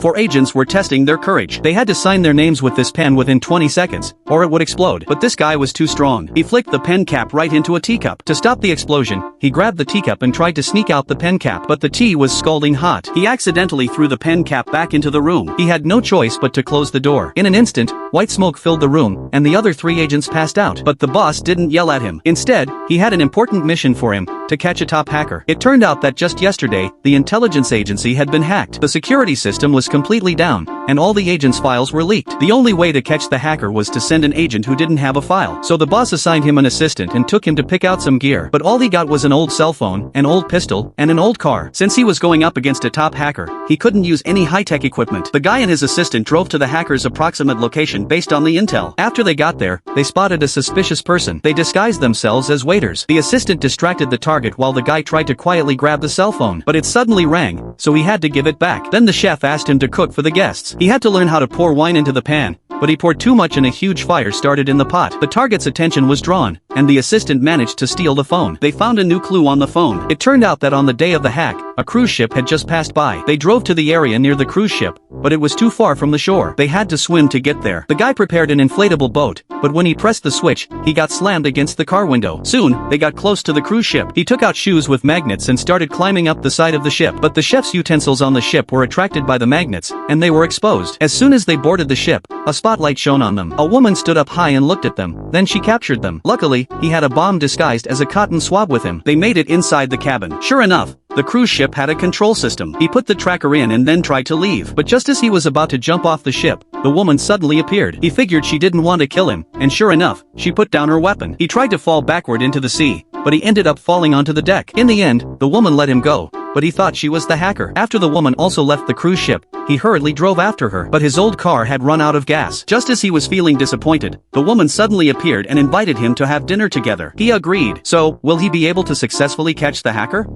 4 agents were testing their courage. They had to sign their names with this pen within 20 seconds, or it would explode. But this guy was too strong. He flicked the pen cap right into a teacup. To stop the explosion, he grabbed the teacup and tried to sneak out the pen cap, but the tea was scalding hot. He accidentally threw the pen cap back into the room. He had no choice but to close the door. In an instant, white smoke filled the room, and the other 3 agents passed out. But the boss didn't yell at him. Instead, he had an important mission for him: to catch a top hacker. It turned out that just yesterday, the intelligence agency had been hacked. The security system was completely down, and all the agents' files were leaked. The only way to catch the hacker was to send an agent who didn't have a file. So the boss assigned him an assistant and took him to pick out some gear. But all he got was an old cell phone, an old pistol, and an old car. Since he was going up against a top hacker, he couldn't use any high-tech equipment. The guy and his assistant drove to the hacker's approximate location based on the intel. After they got there, they spotted a suspicious person. They disguised themselves as waiters. The assistant distracted the target while the guy tried to quietly grab the cell phone, but it suddenly rang, so he had to give it back. Then the chef asked him to cook for the guests. He had to learn how to pour wine into the pan, but he poured too much and a huge fire started in the pot. The target's attention was drawn, and the assistant managed to steal the phone. They found a new clue on the phone. It turned out that on the day of the hack, a cruise ship had just passed by. They drove to the area near the cruise ship, but it was too far from the shore. They had to swim to get there. The guy prepared an inflatable boat, but when he pressed the switch, he got slammed against the car window. Soon, they got close to the cruise ship. He took out shoes with magnets and started climbing up the side of the ship. But the chef's utensils on the ship were attracted by the magnets, and they were exposed. As soon as they boarded the ship, a spotlight shone on them. A woman stood up high and looked at them. Then she captured them. Luckily, he had a bomb disguised as a cotton swab with him. They made it inside the cabin. Sure enough, the cruise ship had a control system. He put the tracker in and then tried to leave. But just as he was about to jump off the ship, the woman suddenly appeared. He figured she didn't want to kill him, and sure enough, she put down her weapon. He tried to fall backward into the sea, but he ended up falling onto the deck. In the end, the woman let him go, but he thought she was the hacker. After the woman also left the cruise ship, he hurriedly drove after her, but his old car had run out of gas. Just as he was feeling disappointed, the woman suddenly appeared and invited him to have dinner together. He agreed. So, will he be able to successfully catch the hacker?